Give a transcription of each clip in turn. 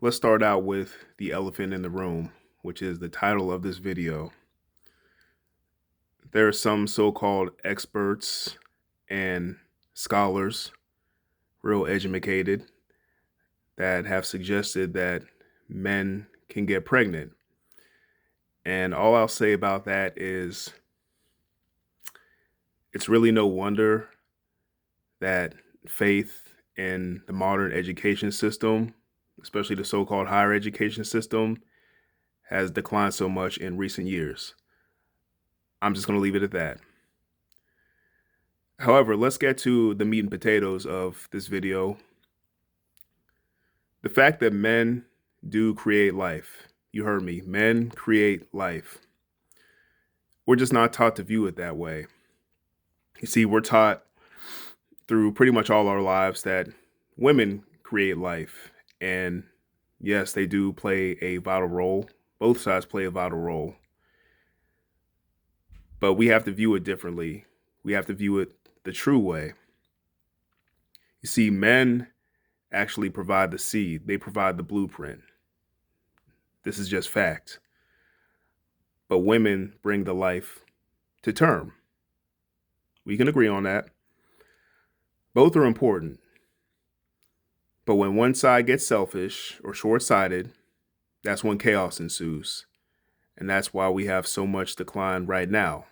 Let's start out with the elephant in the room, which is the title of this video. There are some so-called experts and scholars, real educated, that have suggested that men can get pregnant. And all I'll say about that is it's really no wonder that faith in the modern education system, especially the so-called higher education system, has declined so much in recent years. I'm just going to leave it at that. However, let's get to the meat and potatoes of this video. The fact that men do create life. You heard me. Men create life. We're just not taught to view it that way. You see, we're taught through pretty much all our lives that women create life. And yes, they do play a vital role. Both sides play a vital role. But we have to view it differently. We have to view it the true way. You see, men actually provide the seed. They provide the blueprint. This is just fact. But women bring the life to term. We can agree on that. Both are important. But when one side gets selfish or short-sighted, that's when chaos ensues. And that's why we have so much decline right now.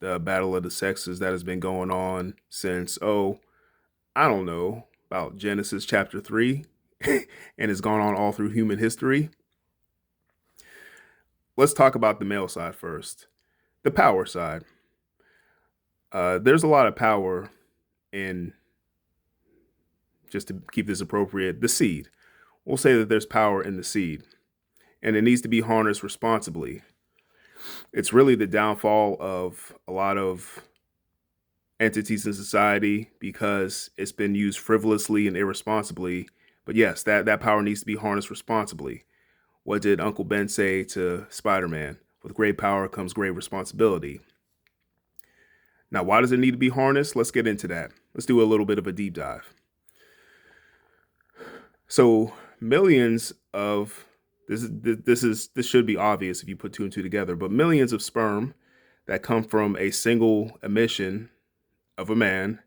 The battle of the sexes that has been going on since, I don't know, about Genesis chapter 3, and it's gone on all through human history. Let's talk about the male side first, the power side. There's a lot of power in, just to keep this appropriate, the seed. We'll say that there's power in the seed, and it needs to be harnessed responsibly. It's really the downfall of a lot of entities in society because it's been used frivolously and irresponsibly. But yes, that power needs to be harnessed responsibly. What did Uncle Ben say to Spider-Man? With great power comes great responsibility. Now, why does it need to be harnessed? Let's get into that. Let's do a little bit of a deep dive. So millions of this should be obvious if you put two and two together, but millions of sperm that come from a single emission of a man,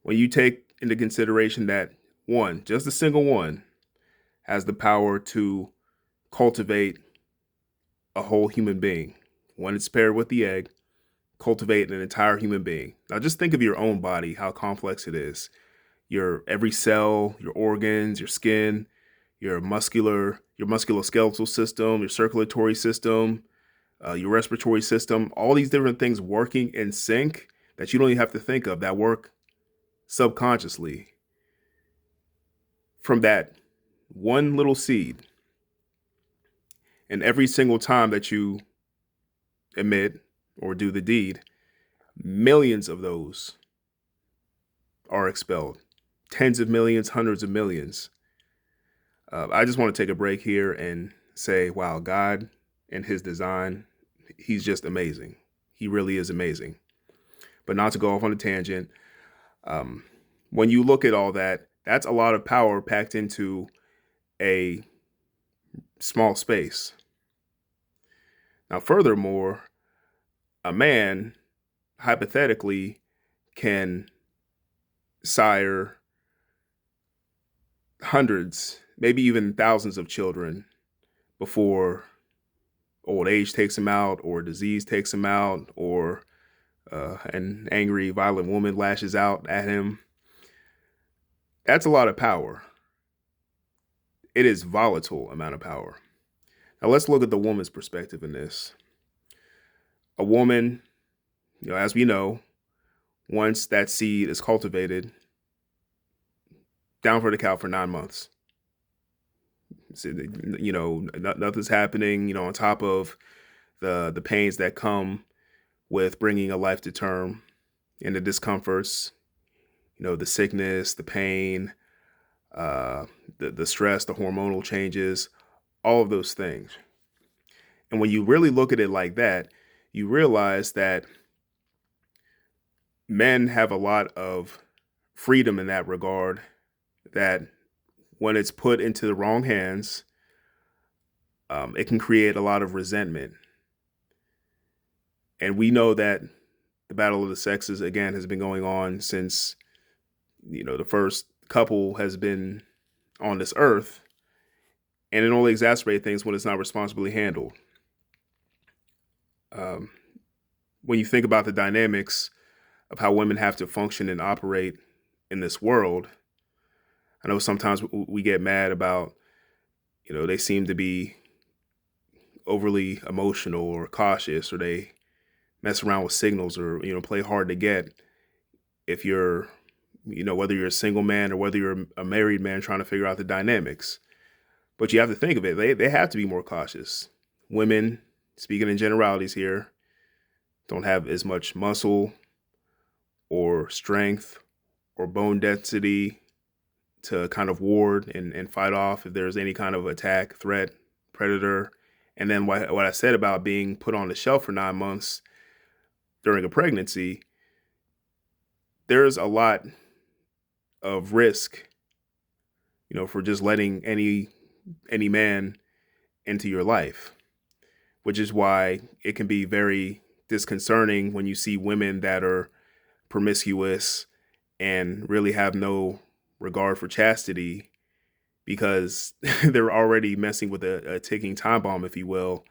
when you take into consideration that one, just a single one, has the power to cultivate a whole human being. When it's paired with the egg, cultivate an entire human being. Now just think of your own body, how complex it is. Your every cell, your organs, your skin, your musculoskeletal system, your circulatory system, your respiratory system, all these different things working in sync that you don't even have to think of, that work subconsciously from that one little seed. And every single time that you emit or do the deed, millions of those are expelled. Tens of millions, hundreds of millions. I just want to take a break here and say, wow, God and his design, he's just amazing. He really is amazing. But not to go off on a tangent, when you look at all that, that's a lot of power packed into a small space. Now, furthermore, a man hypothetically can sire hundreds, maybe even thousands of children before old age takes him out, or disease takes him out, or an angry, violent woman lashes out at him. That's a lot of power. It is volatile amount of power. Now let's look at the woman's perspective in this. A woman, as we know, once that seed is cultivated, down for the count for 9 months. So, nothing's happening, on top of the pains that come with bringing a life to term and the discomforts, the sickness, the pain, the stress, the hormonal changes, all of those things. And when you really look at it like that, you realize that men have a lot of freedom in that regard that when it's put into the wrong hands, it can create a lot of resentment. And we know that the battle of the sexes, again, has been going on since, the first couple has been on this earth. And it only exacerbates things when it's not responsibly handled. Um, when you think about the dynamics of how women have to function and operate in this world, I know sometimes we get mad about, they seem to be overly emotional or cautious, or they mess around with signals, or, play hard to get. If you're, whether you're a single man or whether you're a married man trying to figure out the dynamics. But you have to think of it. They have to be more cautious. Women, speaking in generalities here, don't have as much muscle or strength or bone density to kind of ward and fight off if there's any kind of attack, threat, predator. And then what I said about being put on the shelf for 9 months during a pregnancy, there's a lot of risk, for just letting any man into your life, which is why it can be very disconcerting when you see women that are promiscuous and really have no regard for chastity, because they're already messing with a ticking time bomb, if you will,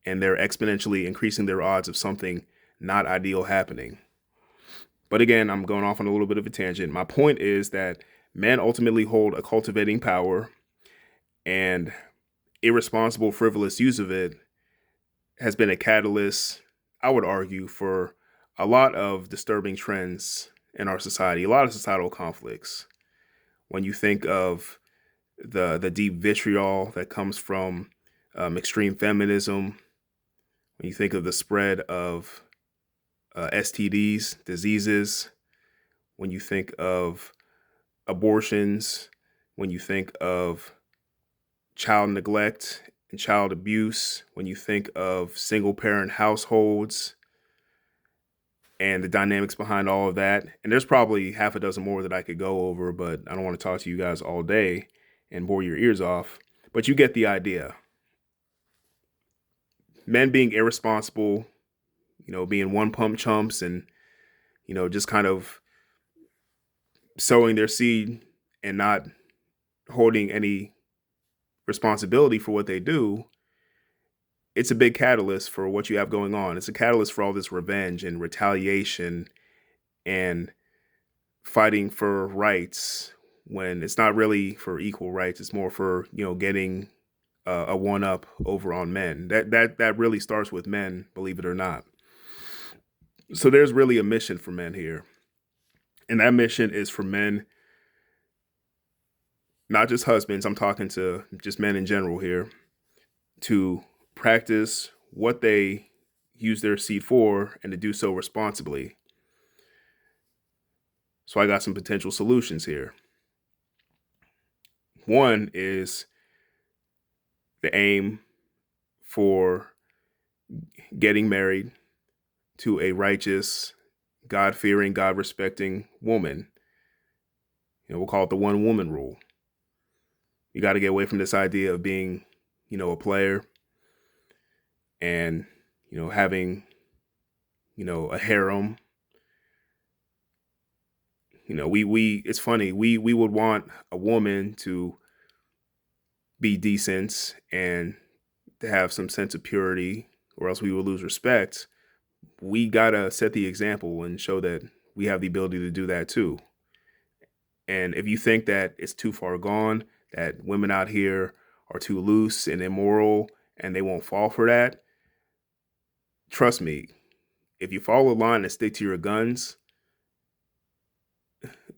and they're exponentially increasing their odds of something not ideal happening. But again, I'm going off on a little bit of a tangent. My point is that men ultimately hold a cultivating power, and irresponsible, frivolous use of it has been a catalyst, I would argue, for a lot of disturbing trends in our society, a lot of societal conflicts. When you think of the deep vitriol that comes from extreme feminism, when you think of the spread of STDs, diseases, when you think of abortions, when you think of child neglect and child abuse, when you think of single parent households and the dynamics behind all of that. And there's probably half a dozen more that I could go over, but I don't want to talk to you guys all day and bore your ears off. But you get the idea. Men being irresponsible, being one pump chumps and, just kind of sowing their seed and not holding any responsibility for what they do. It's a big catalyst for what you have going on. It's a catalyst for all this revenge and retaliation and fighting for rights, when it's not really for equal rights. It's more for, getting a one up over on men. That really starts with men, believe it or not. So there's really a mission for men here. And that mission is for men, not just husbands, I'm talking to just men in general here, to practice what they use their seed for and to do so responsibly. So I got some potential solutions here. One is the aim for getting married to a righteous, God-fearing, God-respecting woman. We'll call it the one woman rule. You got to get away from this idea of being, a player and, having, a harem. It's funny. We would want a woman to be decent and to have some sense of purity, or else we will lose respect. We gotta set the example and show that we have the ability to do that too. And if you think that it's too far gone, that women out here are too loose and immoral and they won't fall for that, trust me, if you follow the line and stick to your guns,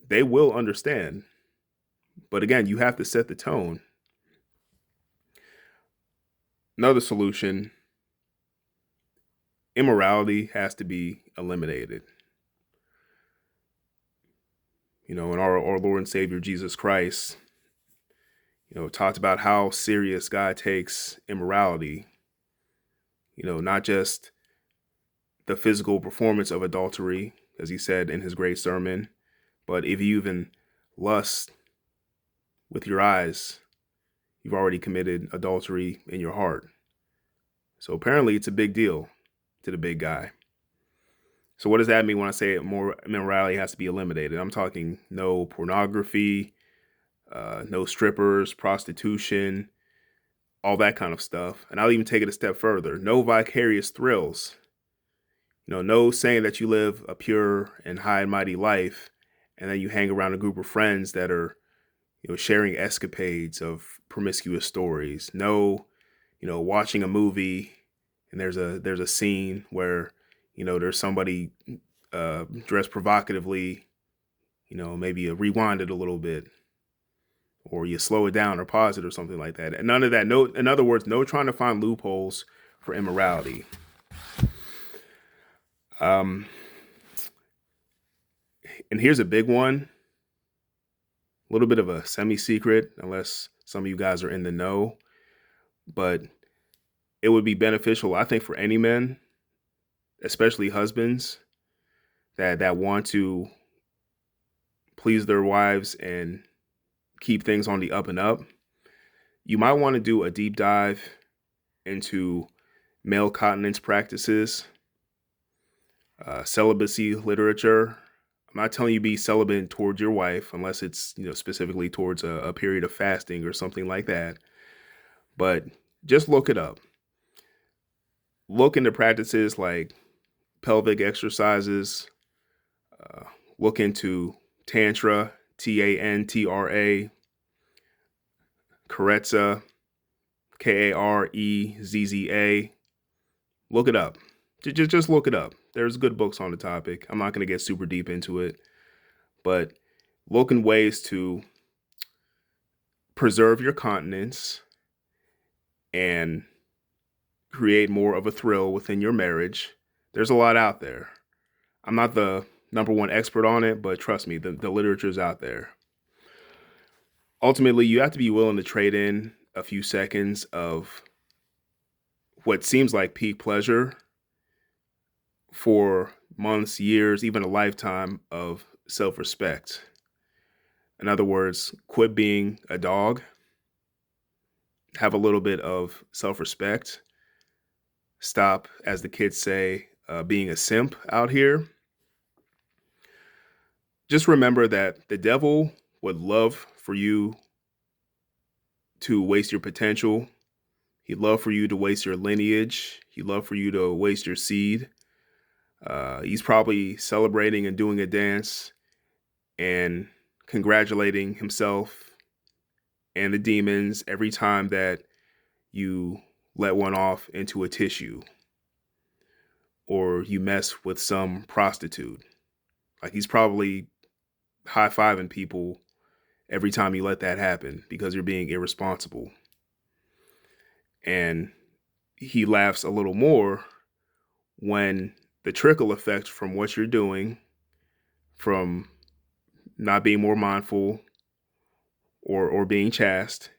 they will understand. But again, you have to set the tone. Another solution: immorality has to be eliminated. And our Lord and Savior Jesus Christ, talked about how serious God takes immorality. Not just the physical performance of adultery, as he said in his great sermon, but if you even lust with your eyes, you've already committed adultery in your heart. So apparently it's a big deal to the big guy. So what does that mean when I say more immorality has to be eliminated? I'm talking no pornography, no strippers, prostitution, all that kind of stuff. And I'll even take it a step further. No vicarious thrills. No saying that you live a pure and high and mighty life, and then you hang around a group of friends that are, sharing escapades of promiscuous stories. No, watching a movie and there's a scene where, there's somebody dressed provocatively, maybe you rewind it a little bit, or you slow it down or pause it or something like that. And none of that. No, in other words, no trying to find loopholes for immorality. And here's a big one, a little bit of a semi-secret, unless some of you guys are in the know, but it would be beneficial, I think, for any men, especially husbands, that want to please their wives and keep things on the up and up. You might want to do a deep dive into male continence practices, celibacy literature. I'm not telling you be celibate towards your wife unless it's, specifically towards a period of fasting or something like that. But just look it up. Look into practices like pelvic exercises. Look into Tantra, Tantra, Karezza, Karezza. Look it up. Just look it up. There's good books on the topic. I'm not going to get super deep into it, but look in ways to preserve your continence and create more of a thrill within your marriage. There's a lot out there. I'm not the number one expert on it, but trust me, the literature's out there. Ultimately, you have to be willing to trade in a few seconds of what seems like peak pleasure for months, years, even a lifetime of self-respect. In other words, quit being a dog, have a little bit of self-respect, stop, as the kids say, being a simp out here. Just remember that the devil would love for you to waste your potential. He'd love for you to waste your lineage. He'd love for you to waste your seed. He's probably celebrating and doing a dance and congratulating himself and the demons every time that you let one off into a tissue or you mess with some prostitute. Like, he's probably high-fiving people every time you let that happen because you're being irresponsible. And he laughs a little more when the trickle effect from what you're doing, from not being more mindful or being chaste,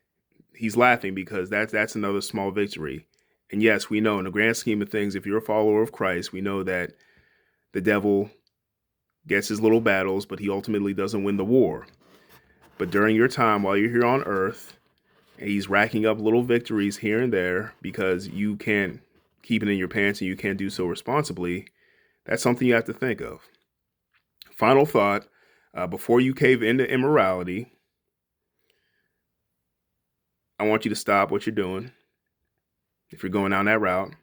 he's laughing because that's another small victory. And yes, we know in the grand scheme of things, if you're a follower of Christ, we know that the devil gets his little battles, but he ultimately doesn't win the war. But during your time while you're here on earth, he's racking up little victories here and there because you can't keep it in your pants and you can't do so responsibly. That's something you have to think of. Final thought, before you cave into immorality, I want you to stop what you're doing if you're going down that route.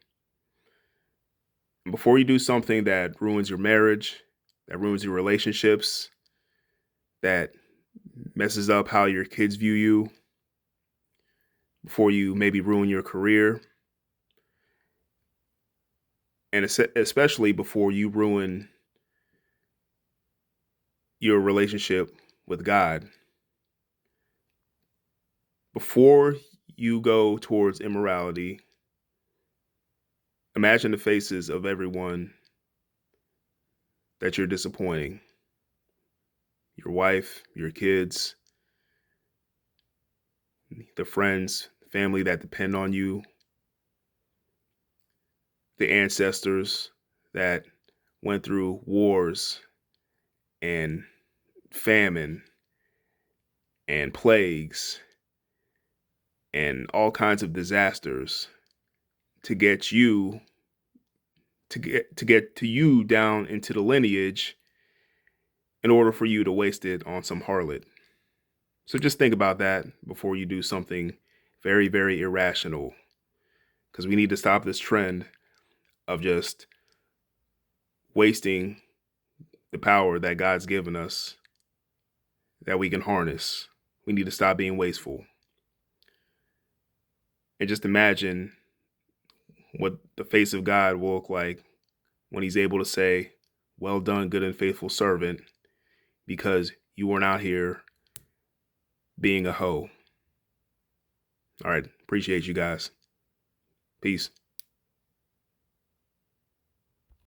And before you do something that ruins your marriage, that ruins your relationships, that messes up how your kids view you, before you maybe ruin your career, and especially before you ruin your relationship with God, before you go towards immorality, imagine the faces of everyone that you're disappointing. Your wife, your kids, the friends, family that depend on you, the ancestors that went through wars and famine and plagues and all kinds of disasters to get you to you down into the lineage in order for you to waste it on some harlot. So just think about that before you do something very, very irrational, because we need to stop this trend of just wasting the power that God's given us that we can harness. We need to stop being wasteful. And just imagine what the face of God will look like when he's able to say, "Well done, good and faithful servant," because you weren't out here being a hoe. All right. Appreciate you guys. Peace.